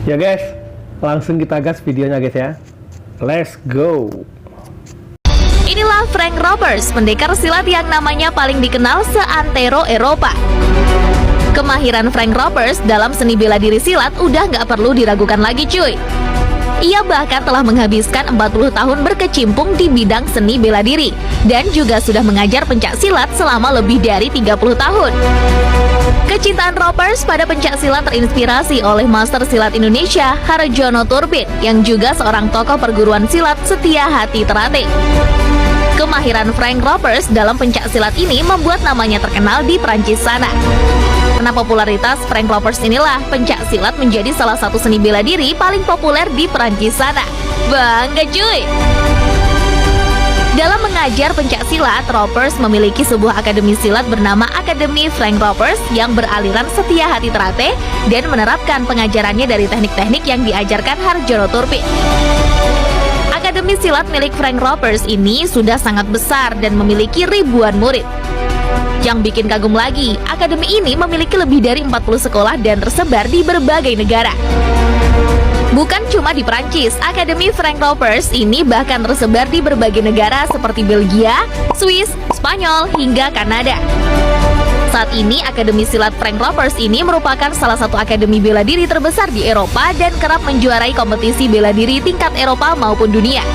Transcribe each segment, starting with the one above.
Ya guys, langsung kita gas videonya guys ya. Let's go. Inilah Frank Ropers, pendekar silat yang namanya paling dikenal seantero Eropa. Kemahiran Frank Ropers dalam seni bela diri silat udah nggak perlu diragukan lagi cuy. Ia bahkan telah menghabiskan 40 tahun berkecimpung di bidang seni bela diri dan juga sudah mengajar pencak silat selama lebih dari 30 tahun. Kecintaan Ropers pada pencak silat terinspirasi oleh Master Silat Indonesia Harjono Turbin yang juga seorang tokoh perguruan silat setia hati Terate. Kemahiran Frank Ropers dalam pencak silat ini membuat namanya terkenal di Prancis sana. Karena popularitas Frank Ropers inilah pencak silat menjadi salah satu seni bela diri paling populer di Prancis sana. Bangga cuy! Dalam mengajar pencak silat, Ropers memiliki sebuah akademi silat bernama Akademi Frank Ropers yang beraliran setia hati Terate dan menerapkan pengajarannya dari teknik-teknik yang diajarkan Harjono Turbin. Akademi silat milik Frank Ropers ini sudah sangat besar dan memiliki ribuan murid. Yang bikin kagum lagi, akademi ini memiliki lebih dari 40 sekolah dan tersebar di berbagai negara. Bukan cuma di Prancis, Akademi Frank Ropers ini bahkan tersebar di berbagai negara seperti Belgia, Swiss, Spanyol, hingga Kanada. Saat ini, Akademi Silat Frank Ropers ini merupakan salah satu akademi bela diri terbesar di Eropa dan kerap menjuarai kompetisi bela diri tingkat Eropa maupun dunia.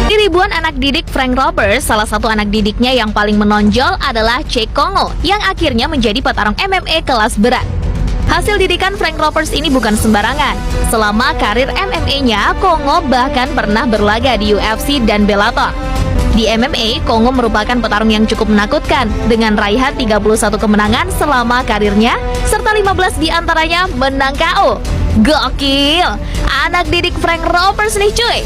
Di ribuan anak didik Frank Ropers, salah satu anak didiknya yang paling menonjol adalah Cheick Kongo yang akhirnya menjadi petarung MMA kelas berat. Hasil didikan Frank Ropers ini bukan sembarangan. Selama karir MMA-nya, Kongo bahkan pernah berlaga di UFC dan Bellator. Di MMA, Kongo merupakan petarung yang cukup menakutkan dengan raihan 31 kemenangan selama karirnya, serta 15 diantaranya menang KO. Gokil! Anak didik Frank Ropers nih cuy!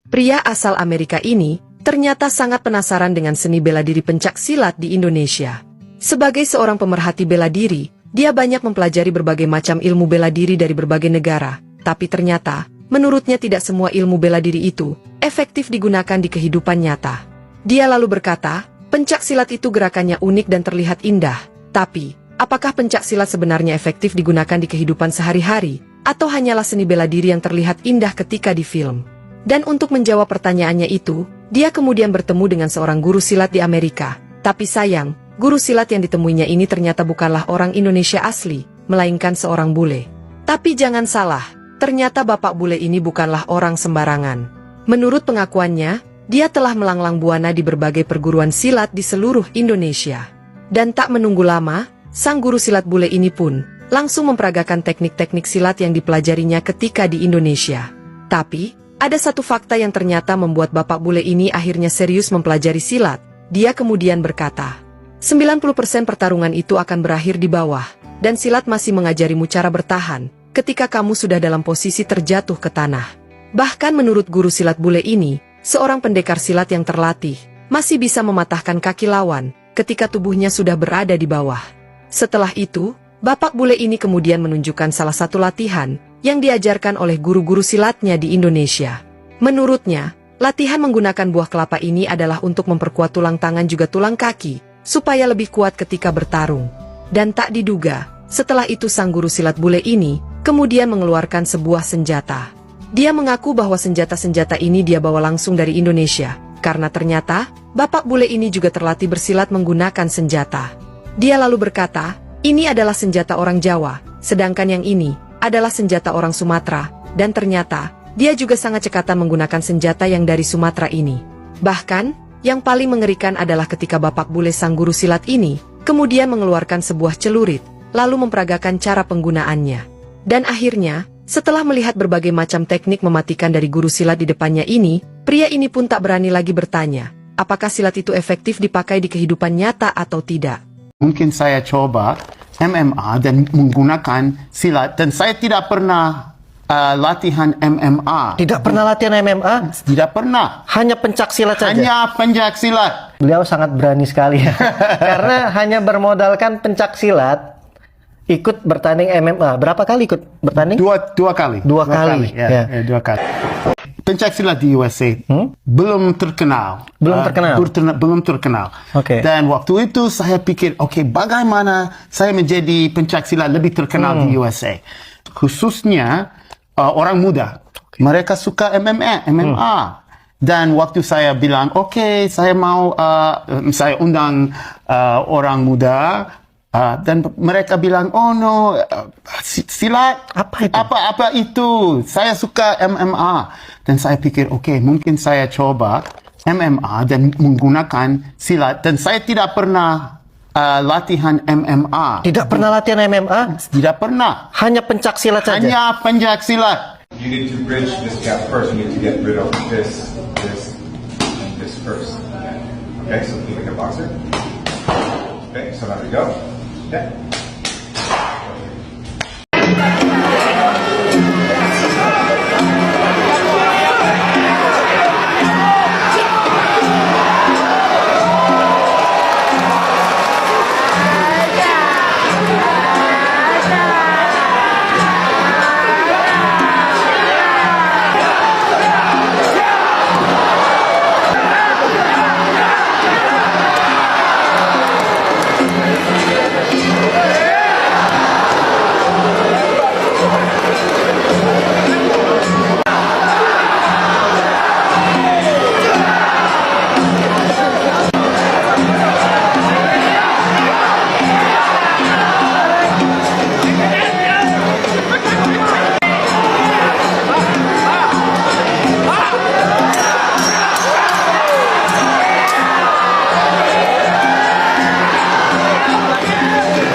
Pria asal Amerika ini ternyata sangat penasaran dengan seni bela diri pencak silat di Indonesia. Sebagai seorang pemerhati bela diri, dia banyak mempelajari berbagai macam ilmu bela diri dari berbagai negara. Tapi ternyata, menurutnya tidak semua ilmu bela diri itu efektif digunakan di kehidupan nyata. Dia lalu berkata, pencak silat itu gerakannya unik dan terlihat indah. Tapi, apakah pencak silat sebenarnya efektif digunakan di kehidupan sehari-hari? Atau hanyalah seni bela diri yang terlihat indah ketika di film? Dan untuk menjawab pertanyaannya itu, dia kemudian bertemu dengan seorang guru silat di Amerika. Tapi sayang, guru silat yang ditemuinya ini ternyata bukanlah orang Indonesia asli, melainkan seorang bule. Tapi jangan salah, ternyata bapak bule ini bukanlah orang sembarangan. Menurut pengakuannya, dia telah melanglang buana di berbagai perguruan silat di seluruh Indonesia. Dan tak menunggu lama, sang guru silat bule ini pun langsung memperagakan teknik-teknik silat yang dipelajarinya ketika di Indonesia. Tapi, ada satu fakta yang ternyata membuat bapak bule ini akhirnya serius mempelajari silat. Dia kemudian berkata, 90% pertarungan itu akan berakhir di bawah, dan silat masih mengajarimu cara bertahan ketika kamu sudah dalam posisi terjatuh ke tanah. Bahkan menurut guru silat bule ini, seorang pendekar silat yang terlatih masih bisa mematahkan kaki lawan ketika tubuhnya sudah berada di bawah. Setelah itu, bapak bule ini kemudian menunjukkan salah satu latihan yang diajarkan oleh guru-guru silatnya di Indonesia. Menurutnya, latihan menggunakan buah kelapa ini adalah untuk memperkuat tulang tangan juga tulang kaki, supaya lebih kuat ketika bertarung. Dan tak diduga, setelah itu sang guru silat bule ini kemudian mengeluarkan sebuah senjata. Dia mengaku bahwa senjata-senjata ini dia bawa langsung dari Indonesia, karena ternyata, bapak bule ini juga terlatih bersilat menggunakan senjata. Dia lalu berkata, ini adalah senjata orang Jawa, sedangkan yang ini adalah senjata orang Sumatera, dan ternyata, dia juga sangat cekatan menggunakan senjata yang dari Sumatera ini. Bahkan, yang paling mengerikan adalah ketika bapak bule sang guru silat ini, kemudian mengeluarkan sebuah celurit, lalu memperagakan cara penggunaannya. Dan akhirnya, setelah melihat berbagai macam teknik mematikan dari guru silat di depannya ini, pria ini pun tak berani lagi bertanya, apakah silat itu efektif dipakai di kehidupan nyata atau tidak. Mungkin saya coba MMA dan menggunakan silat, dan saya tidak pernah latihan MMA. Tidak pernah latihan MMA? Tidak pernah. Hanya pencak silat saja? Hanya pencak silat. Beliau sangat berani sekali ya. Karena hanya bermodalkan pencak silat, ikut bertanding MMA. Berapa kali ikut bertanding? Dua kali. Dua kali. Ya. Dua kali. Pencak silat di USA belum terkenal. Belum terkenal. Okay. Dan waktu itu saya pikir, bagaimana saya menjadi pencak silat lebih terkenal di USA? khususnya orang muda. Mereka suka MMA. Dan waktu saya bilang, oke, saya mau saya undang orang muda, dan mereka bilang, oh no, silat Apa itu? Apa itu? Saya suka MMA. Dan saya pikir, oke, mungkin saya coba MMA dan menggunakan silat. Dan saya tidak pernah latihan MMA. Tidak pernah latihan MMA? Tidak pernah. Hanya pencak silat saja? Hanya pencak silat. You need to bridge this gap first. You need to get rid of this, and this first. Okay, so think like a boxer. Okay, so now we go. Okay.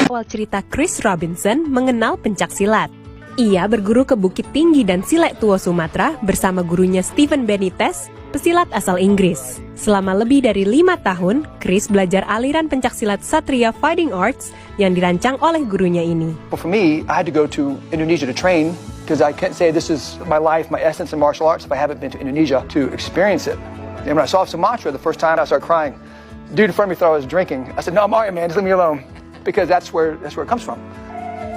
Awal cerita Chris Robinson mengenal pencak silat. Ia berguru ke Bukit Tinggi dan Silek Tua Sumatera bersama gurunya Stephen Benitez, pesilat asal Inggris. Selama lebih dari 5 tahun, Chris belajar aliran pencak silat Satria Fighting Arts yang dirancang oleh gurunya ini. Well, for me, I had to go to Indonesia to train because I can't say this is my life, my essence in martial arts if I haven't been to Indonesia to experience it. And when I saw Sumatra the first time, I started crying. Dude in front of me thought I was drinking. I said, "No, I'm alright, man. Just leave me alone," because that's where it comes from.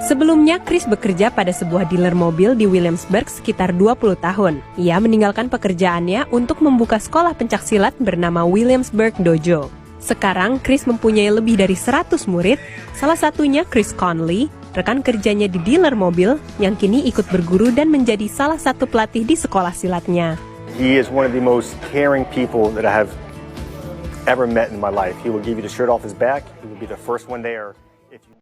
Sebelumnya, Chris bekerja pada sebuah dealer mobil di Williamsburg sekitar 20 tahun. Ia meninggalkan pekerjaannya untuk membuka sekolah pencak silat bernama Williamsburg Dojo. Sekarang, Chris mempunyai lebih dari 100 murid, salah satunya Chris Conley, rekan kerjanya di dealer mobil, yang kini ikut berguru dan menjadi salah satu pelatih di sekolah silatnya. He is one of the most caring people that I have ever met in my life. He will give you the shirt off his back. He will be the first one there. If you...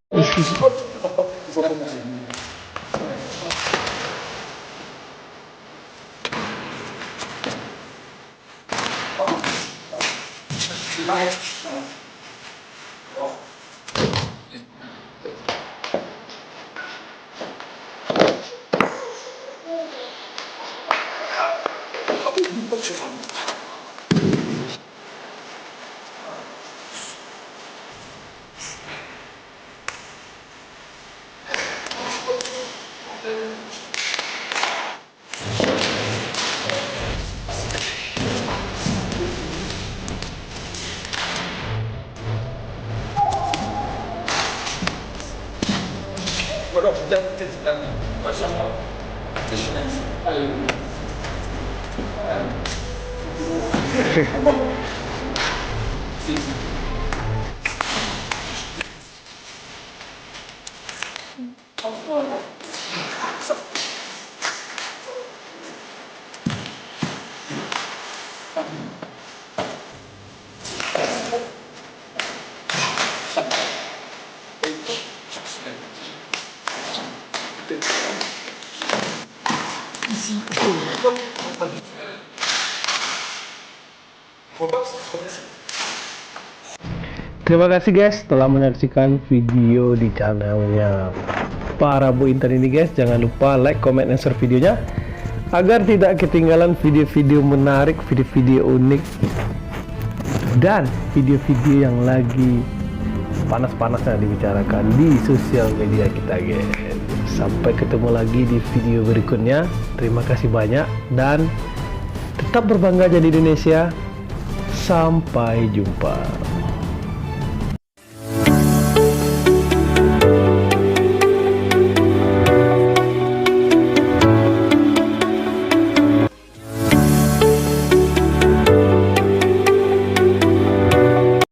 Terima kasih guys telah menyaksikan video di channelnya Para Bu Intan ini guys. Jangan lupa like, comment, dan share videonya agar tidak ketinggalan video-video menarik, video-video unik, dan video-video yang lagi panas-panasnya dibicarakan di sosial media kita guys. Sampai ketemu lagi di video berikutnya. Terima kasih banyak dan tetap berbangga jadi Indonesia. Sampai jumpa.